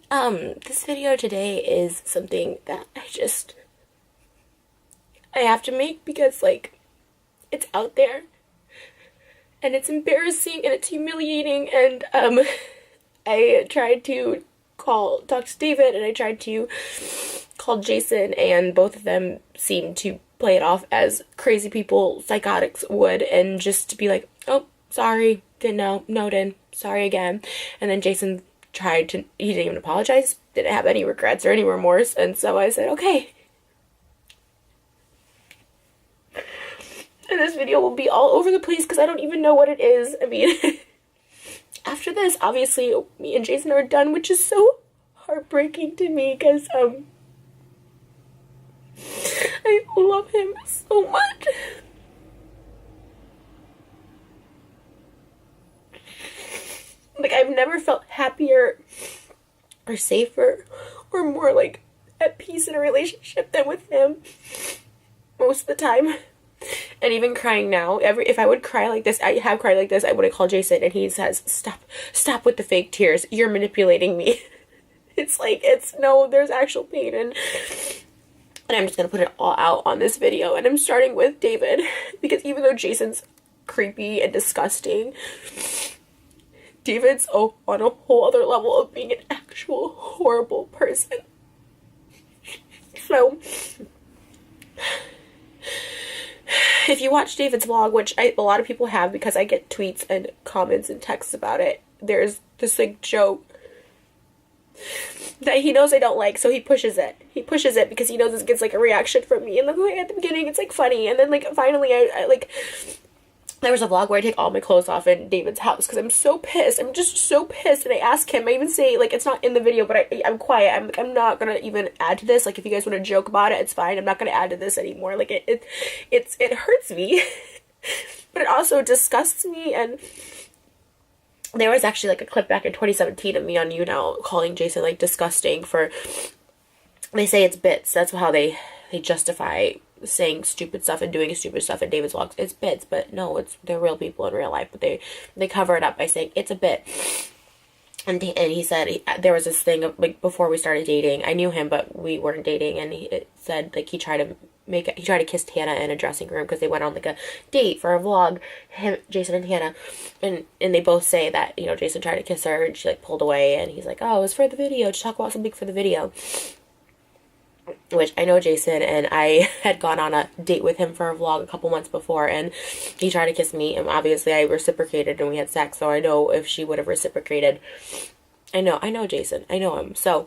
This video today is something that I have to make because, like, it's out there and it's embarrassing and it's humiliating, and I tried to talk to David, and I tried to call Jason, and both of them seemed to play it off as crazy people, psychotics would, and just to be like, oh, sorry, didn't know, noted, sorry again. And then Jason he didn't even apologize, didn't have any regrets or any remorse, and so I said, okay. And this video will be all over the place because I don't even know what it is. I mean, after this, obviously, me and Jason are done, which is so heartbreaking to me because, I love him so much. Like, I've never felt happier or safer or more, like, at peace in a relationship than with him most of the time. And even crying now, if I would cry like this, I have cried like this, I would have called Jason, and he says, stop with the fake tears, you're manipulating me. It's like, no, there's actual pain, and I'm just gonna put it all out on this video. And I'm starting with David, because even though Jason's creepy and disgusting, David's on a whole other level of being an actual horrible person. So if you watch David's vlog, which a lot of people have because I get tweets and comments and texts about it, there's this, like, joke that he knows I don't like, so he pushes it. He pushes it because he knows this gets, like, a reaction from me. And, like, at the beginning, it's, like, funny. And then, like, finally, I like, there was a vlog where I take all my clothes off in David's house because I'm so pissed. I'm just so pissed. And I ask him, I even say, like, it's not in the video, but I'm quiet. I'm not gonna even add to this. Like, if you guys want to joke about it, it's fine. I'm not gonna add to this anymore. Like, it hurts me. But it also disgusts me. And there was actually, like, a clip back in 2017 of me on YouNow calling Jason, like, disgusting for, they say it's bits. That's how they justify saying stupid stuff and doing stupid stuff in David's vlogs. It's bits, but no, they're real people in real life, but they cover it up by saying it's a bit. And he said there was this thing of, like, before we started dating, I knew him, but we weren't dating, and it said, like, he tried to kiss Tana in a dressing room because they went on, like, a date for a vlog, Jason and Tana, and they both say that, you know, Jason tried to kiss her and she, like, pulled away, and he's like, oh, it was for the video, to talk about something for the video. Which I know Jason, and I had gone on a date with him for a vlog a couple months before, and he tried to kiss me, and obviously I reciprocated and we had sex, so I know if she would have reciprocated. I know Jason. I know him. So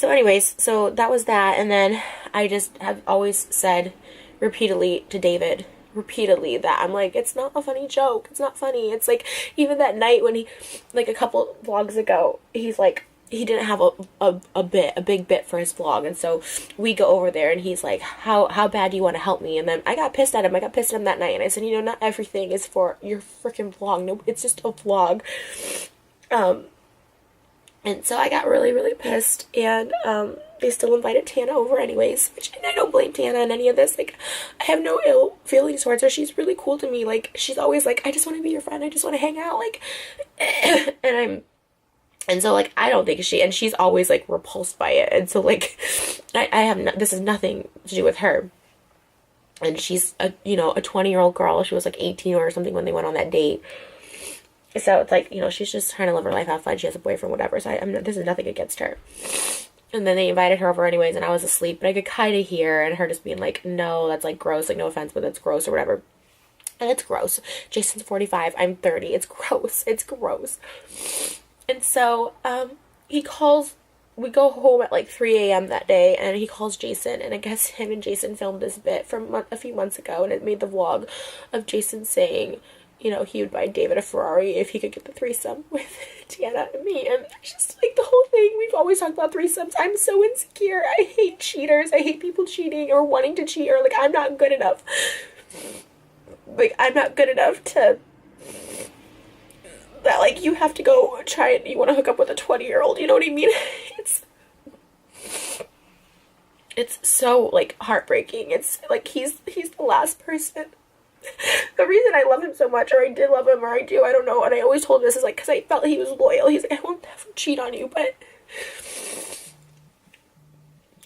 anyways, so that was that, and then I just have always said repeatedly to David, that I'm like, it's not a funny joke. It's not funny. It's like, even that night when he, like, a couple vlogs ago, he's like, he didn't have a big bit for his vlog, and so we go over there, and he's like, how bad do you want to help me? And then I got pissed at him that night, and I said, you know, not everything is for your freaking vlog. No, it's just a vlog. And so I got really, really pissed, and they still invited Tana over anyways, which, and I don't blame Tana in any of this. Like, I have no ill feelings towards her. She's really cool to me. Like, she's always like, I just want to be your friend. I just want to hang out. Like, and so, like, I don't think she's always, like, repulsed by it. And so, like, this is nothing to do with her. And she's a 20-year-old girl. She was, like, 18 or something when they went on that date. So it's like, you know, she's just trying to live her life, have fun. She has a boyfriend, whatever. So this is nothing against her. And then they invited her over anyways, and I was asleep. But I could kind of hear, and her just being like, no, that's, like, gross. Like, no offense, but that's gross or whatever. And it's gross. Jason's 45. I'm 30. It's gross. It's gross. And so, we go home at, like, 3 a.m. that day, and he calls Jason, and I guess him and Jason filmed this bit from a few months ago, and it made the vlog of Jason saying, you know, he would buy David a Ferrari if he could get the threesome with Tana and me, and it's just, like, the whole thing, we've always talked about threesomes. I'm so insecure. I hate cheaters. I hate people cheating or wanting to cheat, or, like, I'm not good enough. Like, I'm not good enough to... that, like, you have to go try and you want to hook up with a 20-year-old, you know what I mean? It's so, like, heartbreaking. It's like he's the last person The reason I love him so much, or I did love him, or I do, I don't know, and I always told him this is like, because I felt he was loyal. He's like, I won't ever cheat on you, but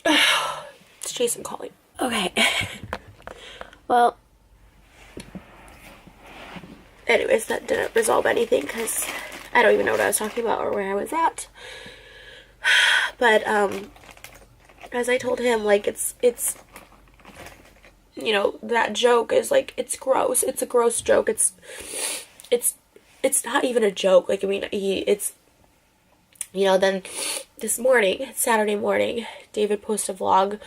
it's Jason calling. Okay. Well, anyways, that didn't resolve anything, because I don't even know what I was talking about or where I was at. But, as I told him, like, it's, you know, that joke is, like, it's gross. It's a gross joke. It's not even a joke. Like, I mean, it's, you know, then this morning, Saturday morning, David posted a vlog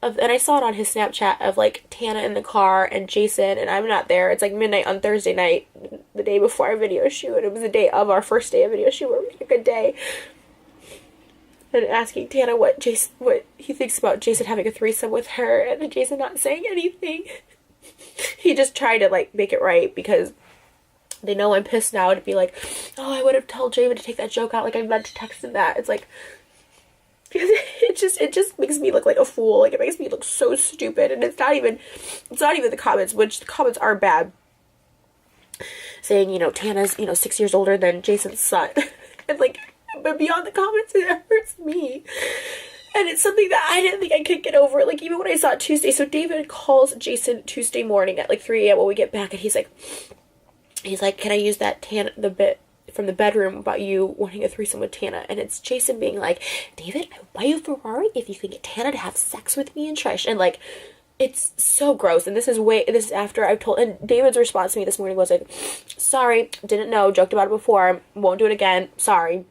of, and I saw it on his Snapchat, of, like, Tana in the car and Jason, and I'm not there. It's, like, midnight on Thursday night, the day before our video shoot, and it was the day of our first day of video shoot, where we had a good day. And asking Tana what he thinks about Jason having a threesome with her, and Jason not saying anything. He just tried to, like, make it right, because they know I'm pissed now, to be like, oh, I would have told David to take that joke out, like, I meant to text him that. It's like, it just makes me look like a fool. Like, it makes me look so stupid, and it's not even the comments, which the comments are bad, saying, you know, Tana's, you know, 6 years older than Jason's son. And, like, but beyond the comments, it hurts me. And it's something that I didn't think I could get over. Like, even when I saw it Tuesday. So David calls Jason Tuesday morning at, like, 3 a.m. when we get back. And he's like, can I use that the bit from the bedroom about you wanting a threesome with Tana? And it's Jason being like, David, I will buy you a Ferrari if you can get Tana to have sex with me and Trish. And, like, it's so gross. And this is after I've told, and David's response to me this morning was like, sorry, didn't know, joked about it before, won't do it again, sorry.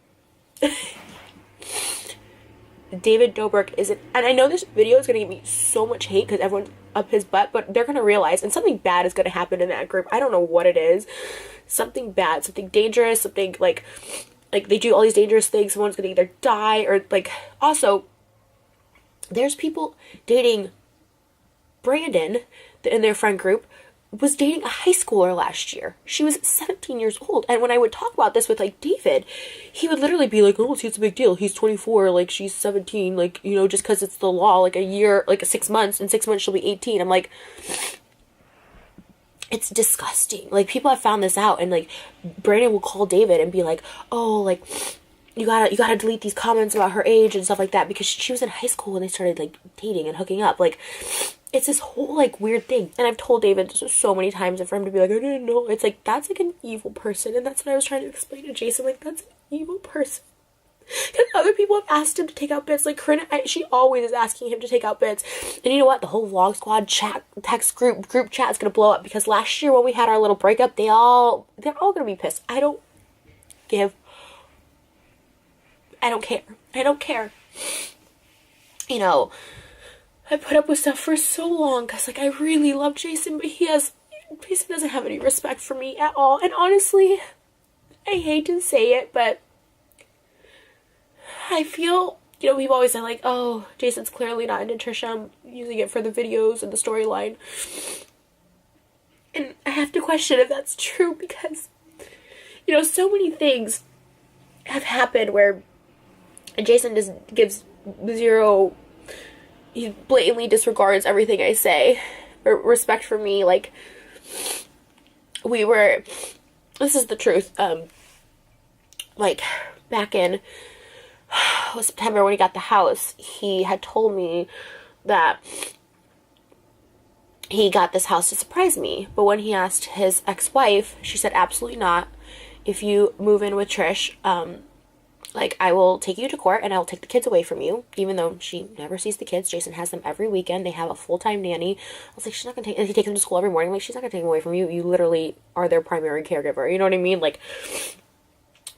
David Dobrik isn't, and I know this video is going to give me so much hate because everyone's up his butt, but they're going to realize, and something bad is going to happen in that group. I don't know what it is. Something bad, something dangerous, something like they do all these dangerous things. Someone's going to either die or, like, also, there's people dating Brandon in their friend group, was dating a high schooler last year. She was 17 years old. And when I would talk about this with, like, David, he would literally be like, oh, see, it's a big deal. He's 24, like, she's 17, like, you know, just because it's the law, like, a year, like, 6 months, in 6 months she'll be 18. I'm like, it's disgusting. Like, people have found this out, and, like, Brandon will call David and be like, oh, like, you gotta delete these comments about her age and stuff like that, because she was in high school when they started, like, dating and hooking up. Like, it's this whole, like, weird thing. And I've told David this so many times, and for him to be like, I didn't know. It's like, that's, like, an evil person. And that's what I was trying to explain to Jason. Like, that's an evil person. Because other people have asked him to take out bits. Like, Corinne, she always is asking him to take out bits. And you know what? The whole Vlog Squad chat, text group chat is going to blow up. Because last year when we had our little breakup, they're all going to be pissed. I don't care. I don't care. You know, I put up with stuff for so long because, like, I really love Jason, but Jason doesn't have any respect for me at all. And honestly, I hate to say it, but I feel, you know, we've always said, like, oh, Jason's clearly not into Trisha. I'm using it for the videos and the storyline. And I have to question if that's true because, you know, so many things have happened where Jason just gives zero, he blatantly disregards everything I say, or respect for me. Like, this is the truth, like, back in September when he got the house, he had told me that he got this house to surprise me, but when he asked his ex-wife, she said, absolutely not. If you move in with Trish, like, I will take you to court and I will take the kids away from you, even though she never sees the kids. Jason has them every weekend. They have a full-time nanny. I was like, she's not going to take, and he takes them to school every morning. Like, she's not going to take them away from you. You literally are their primary caregiver. You know what I mean? Like,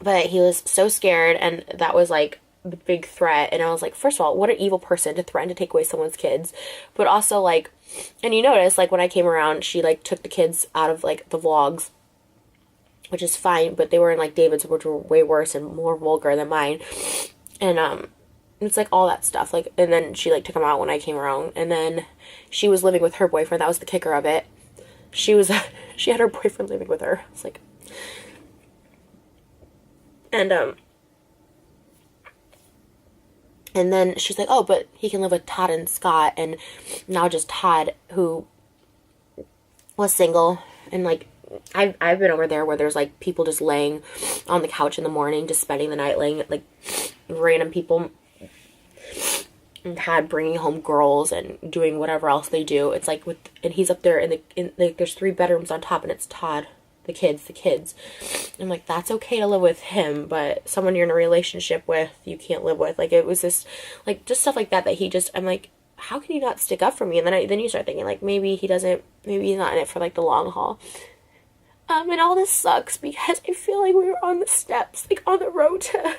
but he was so scared, and that was, like, the big threat. And I was like, first of all, what an evil person to threaten to take away someone's kids. But also, like, and you notice, like, when I came around, she, like, took the kids out of, like, the vlogs, which is fine, but they were in, like, David's, which were way worse and more vulgar than mine. And, it's, like, all that stuff. Like, and then she, like, took them out when I came around. And then she was living with her boyfriend. That was the kicker of it. She had her boyfriend living with her. It's like, and then she's like, oh, but he can live with Todd and Scott. And now just Todd, who was single, And like, I've been over there where there's like people just laying on the couch in the morning, just spending the night, laying, like random people had bringing home girls and doing whatever else they do. It's like and he's up there like there's 3 bedrooms on top, and it's Todd, the kids. I'm like, that's okay to live with him, but someone you're in a relationship with, you can't live with. Like, it was this, like, just stuff like that he just, I'm like, how can you not stick up for me? And then you start thinking, like, maybe he's not in it for, like, the long haul. And all this sucks because I feel like we were on the steps, like, on the road to...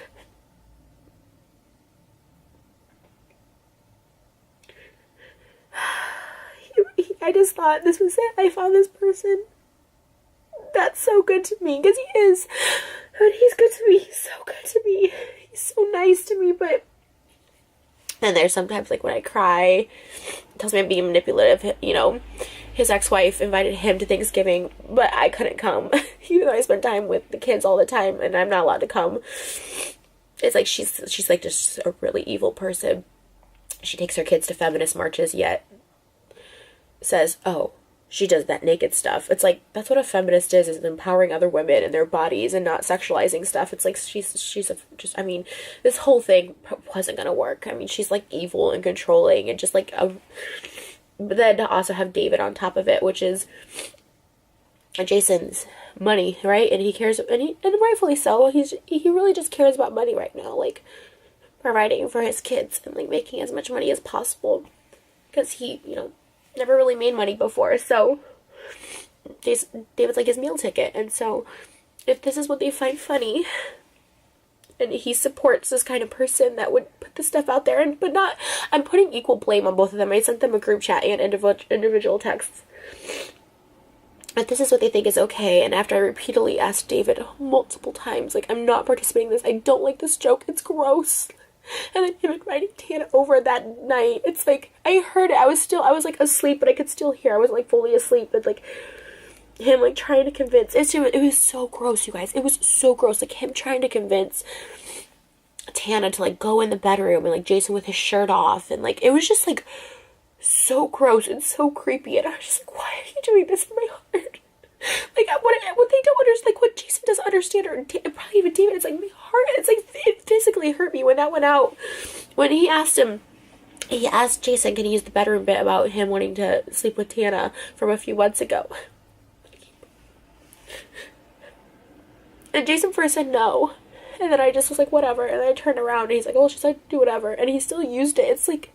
I just thought this was it. I found this person that's so good to me, because he is. And he's good to me. He's so good to me. He's so nice to me, but... And there's sometimes, like, when I cry, it tells me I'm being manipulative, you know. His ex-wife invited him to Thanksgiving, but I couldn't come, even though I spend time with the kids all the time, and I'm not allowed to come. It's like she's like just a really evil person. She takes her kids to feminist marches, yet says, oh, she does that naked stuff. It's like, that's what a feminist is empowering other women and their bodies and not sexualizing stuff. It's like, I mean, this whole thing wasn't gonna work. I mean, she's like evil and controlling and just like but then to also have David on top of it, which is Jason's money, right? And he cares, and rightfully so. He really just cares about money right now, like providing for his kids and like making as much money as possible, because he, you know, never really made money before. So David's like his meal ticket. And so if this is what they find funny, and he supports this kind of person that would put this stuff out there, but not, I'm putting equal blame on both of them. I sent them a group chat and individual texts. If this is what they think is okay, and after I repeatedly asked David multiple times, like, I'm not participating in this, I don't like this joke, it's gross. And then him inviting Tana over that night, it's like, I heard it, I was like asleep, but I could still hear, I wasn't like fully asleep, but like, him like trying to convince, it was so gross, you guys, it was so gross, like him trying to convince Tana to like go in the bedroom, and like Jason with his shirt off, and like, it was just like, so gross and so creepy, and I was just like, why are you doing this in my heart? Like, what they don't understand, like, what Jason doesn't understand, or probably even David, it's like, my heart, it's like, it physically hurt me when that went out, when he asked Jason, can he use the bedroom bit about him wanting to sleep with Tana from a few months ago, and Jason first said no, and then I just was like, whatever, and then I turned around, and he's like, oh, she's like, do whatever, and he still used it. It's like,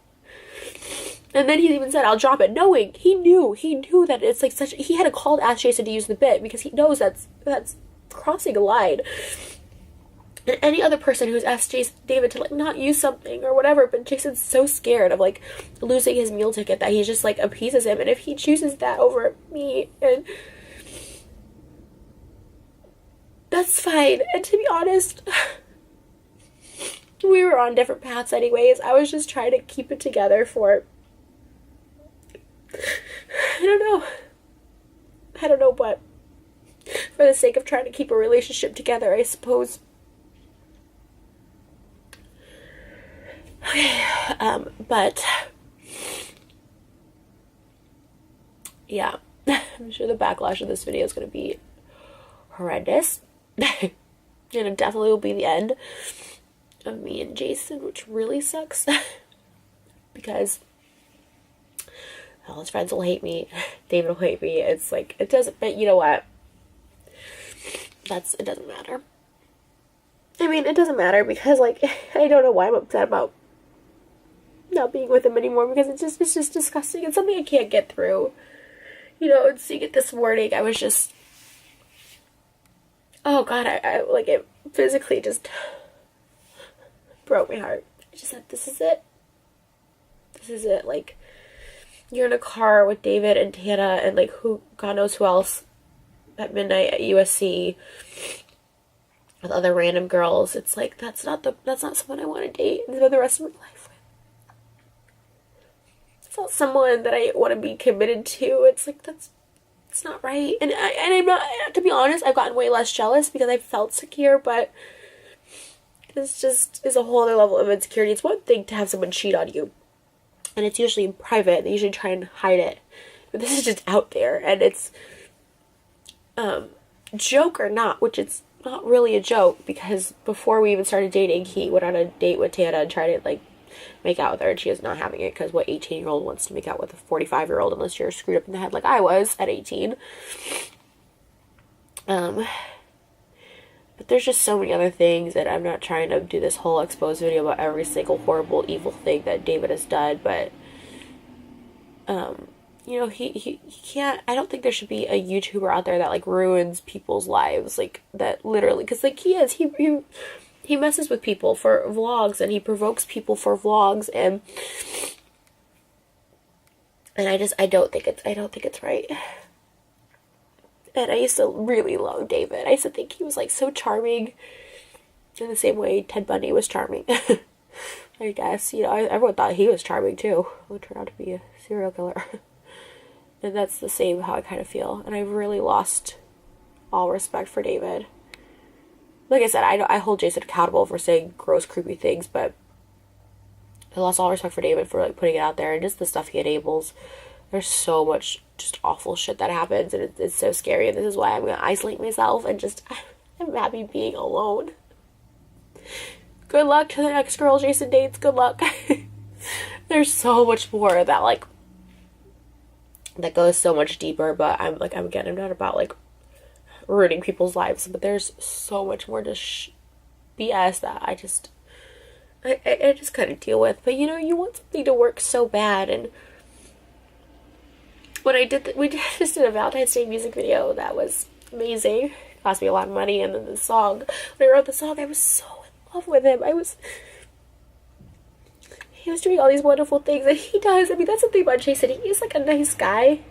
and then he even said, I'll drop it, knowing, he knew that it's like such, he had a call to ask Jason to use the bit, because he knows that's crossing a line. And any other person who's asked David to like not use something or whatever, but Jason's so scared of like losing his meal ticket that he just like appeases him, and if he chooses that over me, and that's fine. And to be honest, we were on different paths anyways. I was just trying to keep it together for, I don't know, but for the sake of trying to keep a relationship together, I suppose. Okay, but yeah, I'm sure the backlash of this video is going to be horrendous. And it definitely will be the end of me and Jason, which really sucks. Because all his friends will hate me, David will hate me. It's like, it doesn't, but you know what? It doesn't matter. I mean, it doesn't matter because, like, I don't know why I'm upset about not being with him anymore, because it's just disgusting. It's something I can't get through. You know, and seeing it this morning, I was just, oh God, I like, it physically just broke my heart. I just said, this is it. This is it. Like, you're in a car with David and Tana and like God knows who else at midnight at USC with other random girls. It's like, that's not someone I want to date and spend the rest of my life with. It's not someone that I want to be committed to. It's like, it's not right. And I'm not, to be honest, I've gotten way less jealous because I felt secure, but this just is a whole other level of insecurity. It's one thing to have someone cheat on you, and it's usually in private. They usually try and hide it. But this is just out there, and it's joke or not, which it's not really a joke, because before we even started dating, he went on a date with Tana and tried to, like, make out with her, and she is not having it, because what 18-year-old wants to make out with a 45-year-old unless you're screwed up in the head like I was at 18. But there's just so many other things, and I'm not trying to do this whole expose video about every single horrible, evil thing that David has done, but, you know, he can't, I don't think there should be a YouTuber out there that, like, ruins people's lives, like, that literally, because, like, he messes with people for vlogs, and he provokes people for vlogs, and I don't think it's right. And I used to really love David. I used to think he was, like, so charming in the same way Ted Bundy was charming. I guess, you know, everyone thought he was charming too, who turned out to be a serial killer. And that's the same how I kind of feel. And I've really lost all respect for David. Like I said, I hold Jason accountable for saying gross, creepy things, but I lost all respect for David for, like, putting it out there, and just the stuff he enables. There's so much just awful shit that happens, and it's so scary, and this is why I'm going to isolate myself, and just, I'm happy being alone. Good luck to the next girl Jason dates. Good luck. There's so much more that, like, that goes so much deeper, but I'm not about, like, ruining people's lives, but there's so much more to BS that I just couldn't deal with. But, you know, you want something to work so bad, and when we just did a Valentine's Day music video that was amazing. It cost me a lot of money, and then the song, when I wrote the song, I was so in love with him. He was doing all these wonderful things that he does. I mean, that's the thing about Jason. He is, like, a nice guy,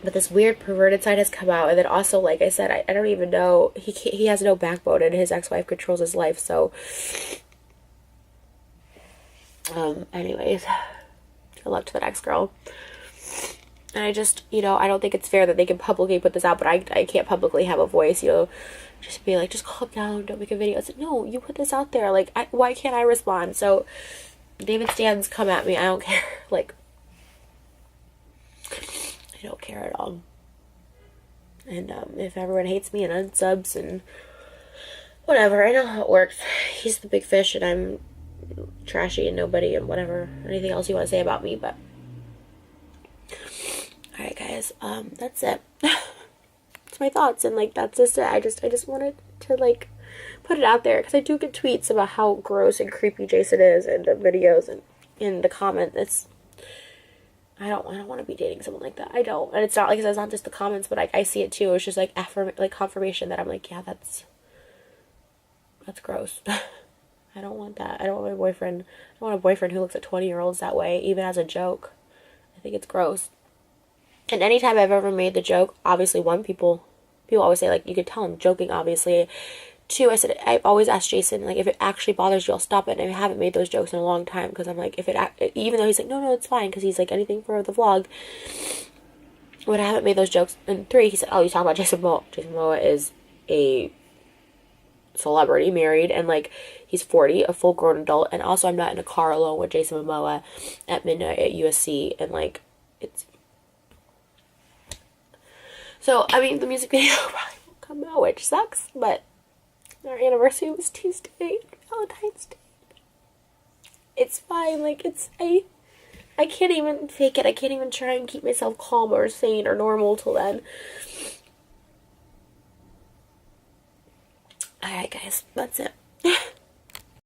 but this weird perverted side has come out. And then also, like I said, I don't even know, he has no backbone, and his ex-wife controls his life. So anyways, good luck to the next girl. And I just, you know, I don't think it's fair that they can publicly put this out, but I can't publicly have a voice, you know, just be like, just calm down, don't make a video. It's like, no, you put this out there, like, why can't I respond? So David Stans, come at me, I don't care. Like, I don't care at all. And if everyone hates me and unsubs and whatever, I know how it works. He's the big fish and I'm trashy and nobody and whatever, anything else you want to say about me. But alright, guys, that's it. It's my thoughts, and, like, that's just it. I just wanted to, like, put it out there, because I do get tweets about how gross and creepy Jason is in the videos and in the comments. I don't want to be dating someone like that. I don't. And it's not, like, it's not just the comments, but, like, I see it too. It's just, like, confirmation that I'm like, yeah, that's gross. I don't want that. I don't want my boyfriend. I don't want a boyfriend who looks at 20-year-olds that way, even as a joke. I think it's gross. And anytime I've ever made the joke, obviously, one, people always say, like, you could tell I'm joking, obviously. Two, I said, I've always asked Jason, like, if it actually bothers you, I'll stop it. And I haven't made those jokes in a long time, because I'm like, even though he's like, no, it's fine, because he's like, anything for the vlog. When I haven't made those jokes. And three, he said, oh, you talking about Jason Momoa. Jason Momoa is a celebrity, married, and, like, he's 40, a full-grown adult. And also, I'm not in a car alone with Jason Momoa at midnight at USC. And, like, it's... So, I mean, the music video probably won't come out, which sucks, but our anniversary was Tuesday, Valentine's Day. It's fine, like, I can't even fake it. I can't even try and keep myself calm or sane or normal till then. Alright, guys, that's it.